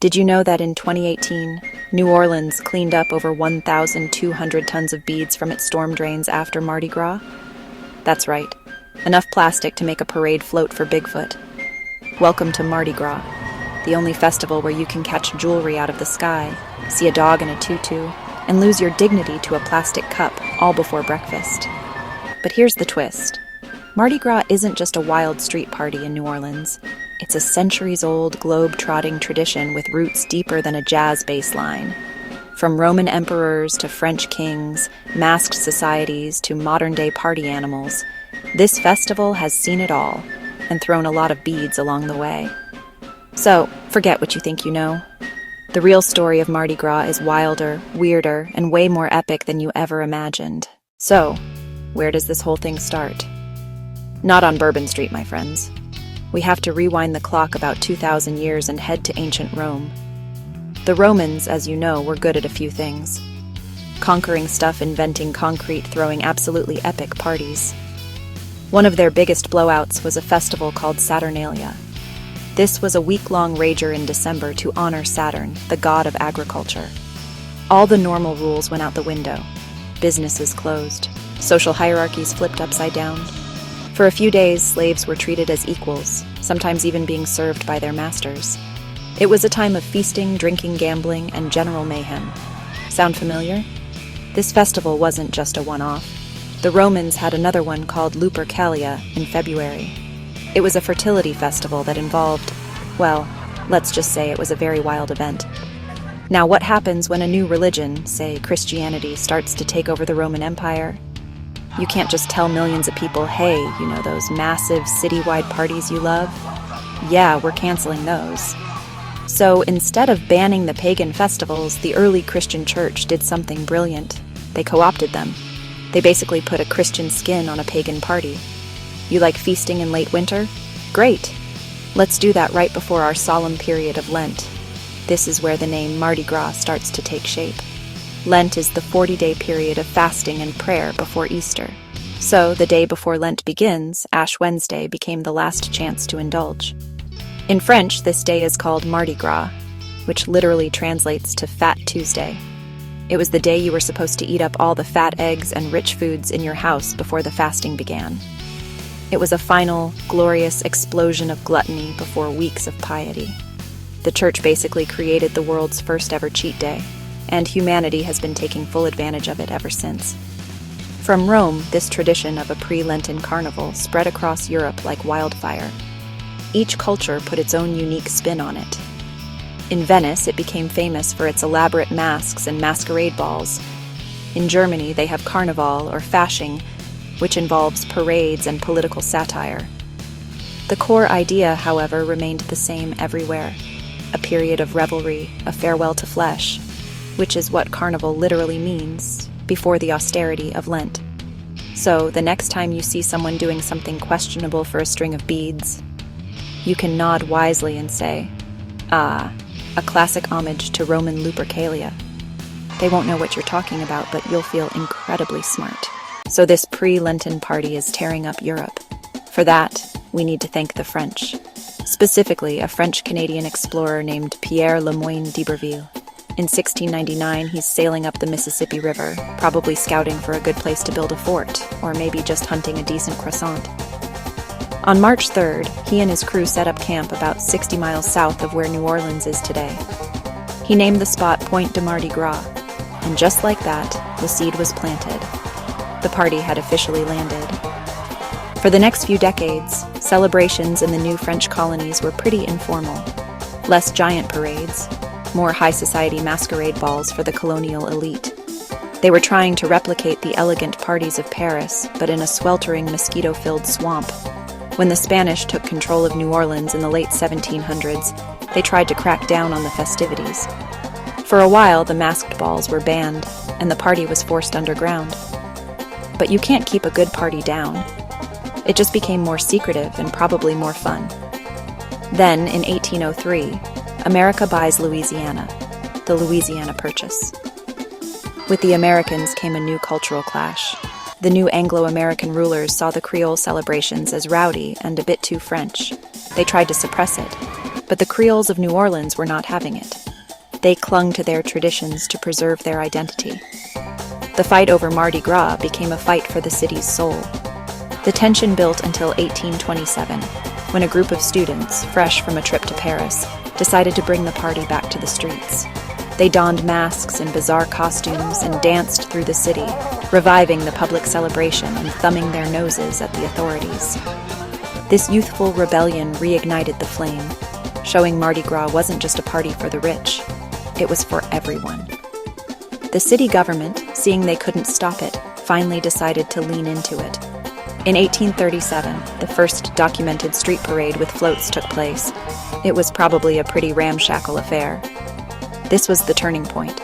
Did you know that in 2018, New Orleans cleaned up over 1,200 tons of beads from its storm drains after Mardi Gras? That's right, enough plastic to make a parade float for Bigfoot. Welcome to Mardi Gras, the only festival where you can catch jewelry out of the sky, see a dog in a tutu, and lose your dignity to a plastic cup, all before breakfast. But here's the twist. Mardi Gras isn't just a wild street party in New Orleans. It's a centuries-old globe-trotting tradition with roots deeper than a jazz bass line. From Roman emperors to French kings, masked societies to modern-day party animals, this festival has seen it all and thrown a lot of beads along the way. So, forget what you think you know. The real story of Mardi Gras is wilder, weirder, and way more epic than you ever imagined. So, where does this whole thing start? Not on Bourbon Street, my friends. We have to rewind the clock about 2,000 years and head to ancient Rome. The Romans, as you know, were good at a few things. Conquering stuff, inventing concrete, throwing absolutely epic parties. One of their biggest blowouts was a festival called Saturnalia. This was a week-long rager in December to honor Saturn, the god of agriculture. All the normal rules went out the window. Businesses closed. Social hierarchies flipped upside down. For a few days, slaves were treated as equals, sometimes even being served by their masters. It was a time of feasting, drinking, gambling, and general mayhem. Sound familiar? This festival wasn't just a one-off. The Romans had another one called Lupercalia in February. It was a fertility festival that involved, well, let's just say it was a very wild event. Now, what happens when a new religion, say Christianity, starts to take over the Roman Empire? You can't just tell millions of people, hey, you know those massive citywide parties you love? Yeah, we're canceling those. So instead of banning the pagan festivals, the early Christian church did something brilliant. They co-opted them. They basically put a Christian skin on a pagan party. You like feasting in late winter? Great. Let's do that right before our solemn period of Lent. This is where the name Mardi Gras starts to take shape. Lent is the 40-day period of fasting and prayer before Easter. So, the day before Lent begins, Ash Wednesday became the last chance to indulge. In French, this day is called Mardi Gras, which literally translates to Fat Tuesday. It was the day you were supposed to eat up all the fat eggs and rich foods in your house before the fasting began. It was a final, glorious explosion of gluttony before weeks of piety. The church basically created the world's first ever cheat day, and humanity has been taking full advantage of it ever since. From Rome, this tradition of a pre-Lenten carnival spread across Europe like wildfire. Each culture put its own unique spin on it. In Venice, it became famous for its elaborate masks and masquerade balls. In Germany, they have Carnival or Fasching, which involves parades and political satire. The core idea, however, remained the same everywhere. A period of revelry, a farewell to flesh, which is what Carnival literally means, before the austerity of Lent. So, the next time you see someone doing something questionable for a string of beads, you can nod wisely and say, "Ah, a classic homage to Roman Lupercalia." They won't know what you're talking about, but you'll feel incredibly smart. So this pre-Lenten party is tearing up Europe. For that, we need to thank the French. Specifically, a French-Canadian explorer named Pierre Le Moyne d'Iberville. In 1699, he's sailing up the Mississippi River, probably scouting for a good place to build a fort, or maybe just hunting a decent croissant. On March 3rd, he and his crew set up camp about 60 miles south of where New Orleans is today. He named the spot Point de Mardi Gras, and just like that, the seed was planted. The party had officially landed. For the next few decades, celebrations in the new French colonies were pretty informal. Less giant parades, more high society masquerade balls for the colonial elite. They were trying to replicate the elegant parties of Paris, but in a sweltering mosquito-filled swamp. When the Spanish took control of New Orleans in the late 1700s, they tried to crack down on the festivities. For a while, the masked balls were banned, and the party was forced underground. But you can't keep a good party down. It just became more secretive and probably more fun. Then, in 1803, America buys Louisiana, the Louisiana Purchase. With the Americans came a new cultural clash. The new Anglo-American rulers saw the Creole celebrations as rowdy and a bit too French. They tried to suppress it. But the Creoles of New Orleans were not having it. They clung to their traditions to preserve their identity. The fight over Mardi Gras became a fight for the city's soul. The tension built until 1827, when a group of students, fresh from a trip to Paris, decided to bring the party back to the streets. They donned masks and bizarre costumes and danced through the city, reviving the public celebration and thumbing their noses at the authorities. This youthful rebellion reignited the flame, showing Mardi Gras wasn't just a party for the rich, it was for everyone. The city government, seeing they couldn't stop it, finally decided to lean into it. In 1837, the first documented street parade with floats took place. It was probably a pretty ramshackle affair. This was the turning point.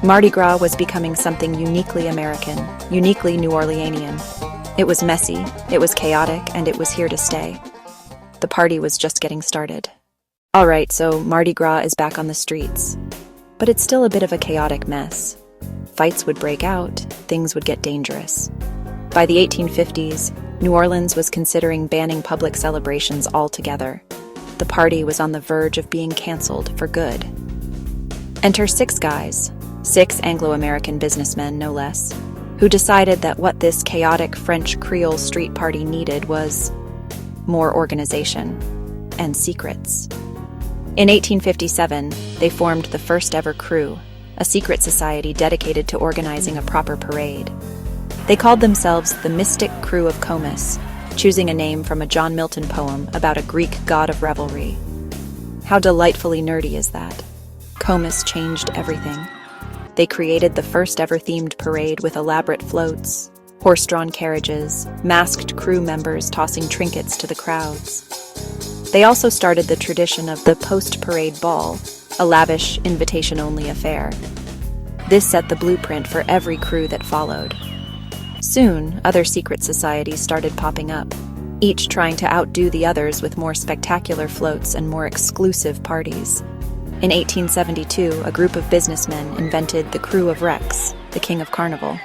Mardi Gras was becoming something uniquely American, uniquely New Orleanian. It was messy, it was chaotic, and it was here to stay. The party was just getting started. All right, so Mardi Gras is back on the streets. But it's still a bit of a chaotic mess. Fights would break out, things would get dangerous. By the 1850s, New Orleans was considering banning public celebrations altogether. The party was on the verge of being canceled for good. Enter six guys, six Anglo-American businessmen, no less, who decided that what this chaotic French Creole street party needed was more organization and secrets. In 1857, they formed the first ever crew, a secret society dedicated to organizing a proper parade. They called themselves the Mystic Crew of Comus, choosing a name from a John Milton poem about a Greek god of revelry. How delightfully nerdy is that? Comus changed everything. They created the first ever themed parade with elaborate floats, horse-drawn carriages, masked crew members tossing trinkets to the crowds. They also started the tradition of the post-parade ball, a lavish, invitation-only affair. This set the blueprint for every crew that followed. Soon, other secret societies started popping up, each trying to outdo the others with more spectacular floats and more exclusive parties. In 1872, a group of businessmen invented the Crew of Rex, the King of Carnival.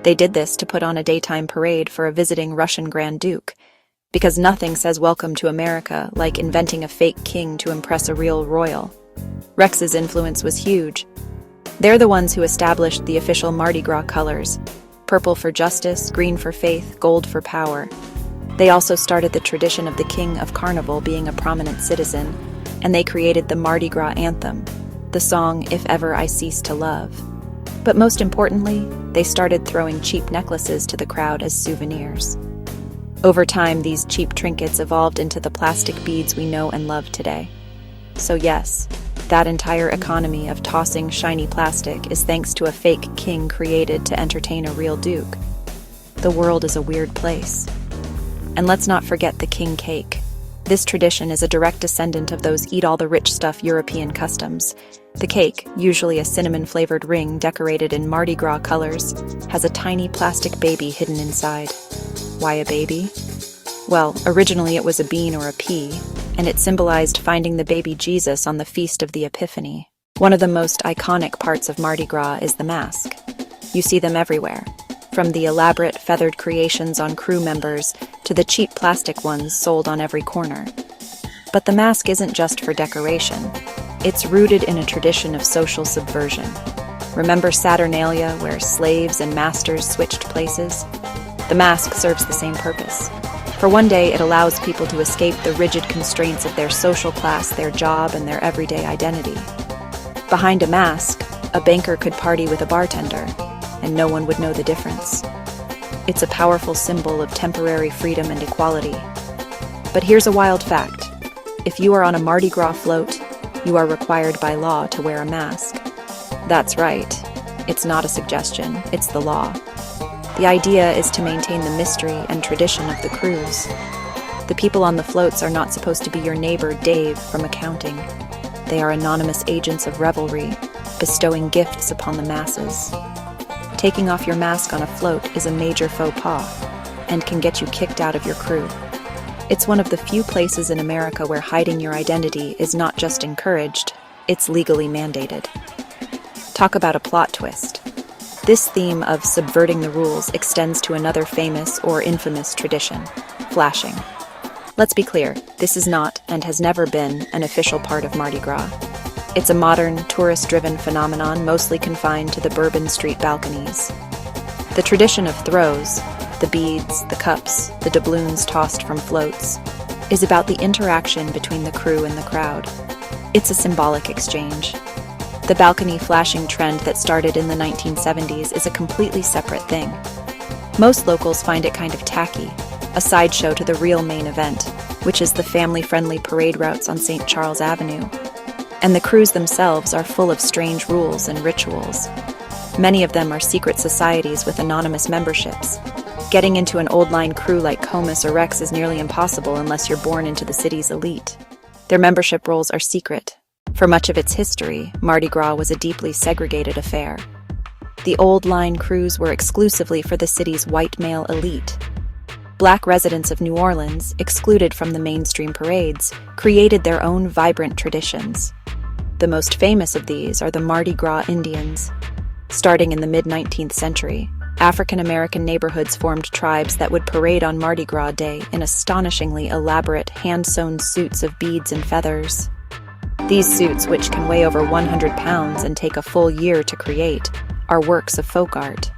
They did this to put on a daytime parade for a visiting Russian Grand Duke, because nothing says welcome to America like inventing a fake king to impress a real royal. Rex's influence was huge. They're the ones who established the official Mardi Gras colors: purple for justice, green for faith, gold for power. They also started the tradition of the King of Carnival being a prominent citizen, and they created the Mardi Gras anthem, the song If Ever I Cease to Love. But most importantly, they started throwing cheap necklaces to the crowd as souvenirs. Over time, these cheap trinkets evolved into the plastic beads we know and love today. So yes, that entire economy of tossing shiny plastic is thanks to a fake king created to entertain a real duke. The world is a weird place. And let's not forget the king cake. This tradition is a direct descendant of those eat-all-the-rich-stuff European customs. The cake, usually a cinnamon-flavored ring decorated in Mardi Gras colors, has a tiny plastic baby hidden inside. Why a baby? Well, originally it was a bean or a pea, and it symbolized finding the baby Jesus on the Feast of the Epiphany. One of the most iconic parts of Mardi Gras is the mask. You see them everywhere, from the elaborate feathered creations on crew members to the cheap plastic ones sold on every corner. But the mask isn't just for decoration. It's rooted in a tradition of social subversion. Remember Saturnalia, where slaves and masters switched places? The mask serves the same purpose. For one day, it allows people to escape the rigid constraints of their social class, their job, and their everyday identity. Behind a mask, a banker could party with a bartender, and no one would know the difference. It's a powerful symbol of temporary freedom and equality. But here's a wild fact. If you are on a Mardi Gras float, you are required by law to wear a mask. That's right. It's not a suggestion, it's the law. The idea is to maintain the mystery and tradition of the cruise. The people on the floats are not supposed to be your neighbor Dave from accounting. They are anonymous agents of revelry, bestowing gifts upon the masses. Taking off your mask on a float is a major faux pas, and can get you kicked out of your crew. It's one of the few places in America where hiding your identity is not just encouraged, it's legally mandated. Talk about a plot twist. This theme of subverting the rules extends to another famous or infamous tradition, flashing. Let's be clear, this is not, and has never been, an official part of Mardi Gras. It's a modern, tourist-driven phenomenon mostly confined to the Bourbon Street balconies. The tradition of throws, the beads, the cups, the doubloons tossed from floats, is about the interaction between the crew and the crowd. It's a symbolic exchange. The balcony flashing trend that started in the 1970s is a completely separate thing. Most locals find it kind of tacky, a sideshow to the real main event, which is the family-friendly parade routes on St. Charles Avenue. And the crews themselves are full of strange rules and rituals. Many of them are secret societies with anonymous memberships. Getting into an old-line crew like Comus or Rex is nearly impossible unless you're born into the city's elite. Their membership rolls are secret. For much of its history, Mardi Gras was a deeply segregated affair. The old-line crews were exclusively for the city's white male elite. Black residents of New Orleans, excluded from the mainstream parades, created their own vibrant traditions. The most famous of these are the Mardi Gras Indians. Starting in the mid-19th century, African-American neighborhoods formed tribes that would parade on Mardi Gras Day in astonishingly elaborate, hand-sewn suits of beads and feathers. These suits, which can weigh over 100 pounds and take a full year to create, are works of folk art.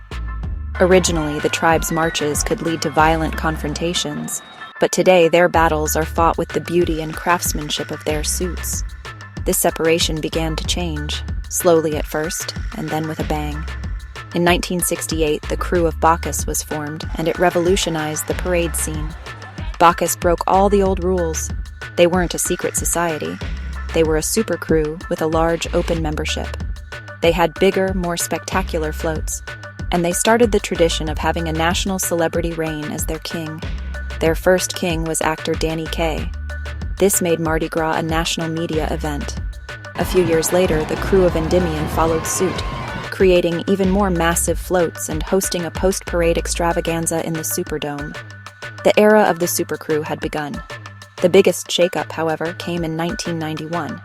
Originally, the tribe's marches could lead to violent confrontations, but today their battles are fought with the beauty and craftsmanship of their suits. This separation began to change, slowly at first, and then with a bang. In 1968, the crew of Bacchus was formed, and it revolutionized the parade scene. Bacchus broke all the old rules. They weren't a secret society. They were a super crew with a large open membership. They had bigger, more spectacular floats, and they started the tradition of having a national celebrity reign as their king. Their first king was actor Danny Kaye. This made Mardi Gras a national media event. A few years later, the crew of Endymion followed suit, creating even more massive floats and hosting a post-parade extravaganza in the Superdome. The era of the super crew had begun. The biggest shakeup, however, came in 1991.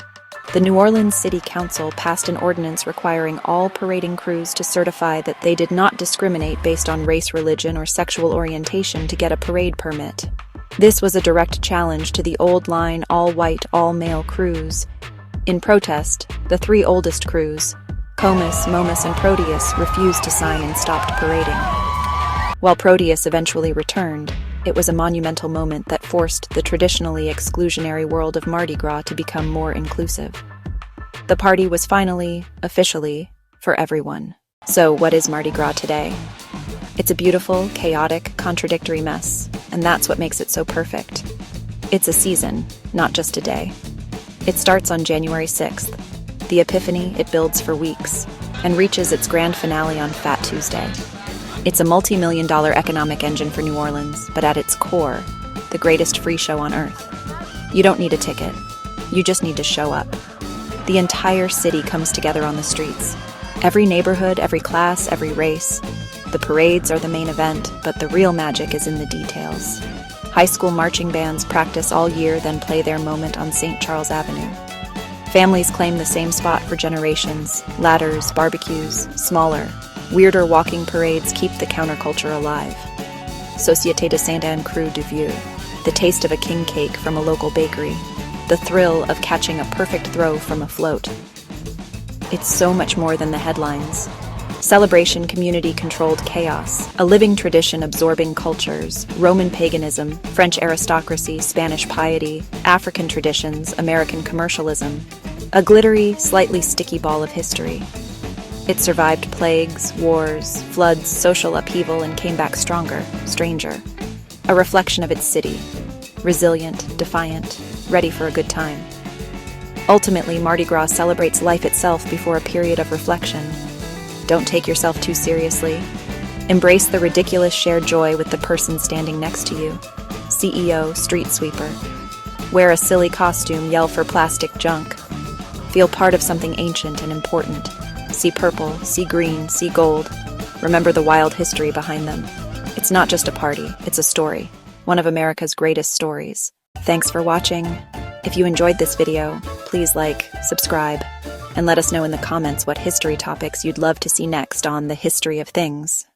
The New Orleans City Council passed an ordinance requiring all parading crews to certify that they did not discriminate based on race, religion, or sexual orientation to get a parade permit. This was a direct challenge to the old-line, all-white, all-male crews. In protest, the three oldest crews, Comus, Momus, and Proteus, refused to sign and stopped parading. While Proteus eventually returned, it was a monumental moment that forced the traditionally exclusionary world of Mardi Gras to become more inclusive. The party was finally, officially, for everyone. So what is Mardi Gras today? It's a beautiful, chaotic, contradictory mess, and that's what makes it so perfect. It's a season, not just a day. It starts on January 6th. The Epiphany, it builds for weeks, and reaches its grand finale on Fat Tuesday. It's a multi-million-dollar economic engine for New Orleans, but at its core, the greatest free show on earth. You don't need a ticket. You just need to show up. The entire city comes together on the streets. Every neighborhood, every class, every race. The parades are the main event, but the real magic is in the details. High school marching bands practice all year, then play their moment on St. Charles Avenue. Families claim the same spot for generations. Ladders, barbecues, smaller, weirder walking parades keep the counterculture alive. Société de Saint-Anne Crew du Vieux, the taste of a king cake from a local bakery, the thrill of catching a perfect throw from a float. It's so much more than the headlines. Celebration, community-controlled chaos, a living tradition absorbing cultures, Roman paganism, French aristocracy, Spanish piety, African traditions, American commercialism, a glittery, slightly sticky ball of history. It survived plagues, wars, floods, social upheaval, and came back stronger, stranger. A reflection of its city, resilient, defiant, ready for a good time. Ultimately, Mardi Gras celebrates life itself before a period of reflection. Don't take yourself too seriously. Embrace the ridiculous shared joy with the person standing next to you. CEO, street sweeper. Wear a silly costume, yell for plastic junk. Feel part of something ancient and important. See purple, see green, see gold. Remember the wild history behind them. It's not just a party, it's a story. One of America's greatest stories. Thanks for watching. If you enjoyed this video, please like, subscribe, and let us know in the comments what history topics you'd love to see next on The History of Things.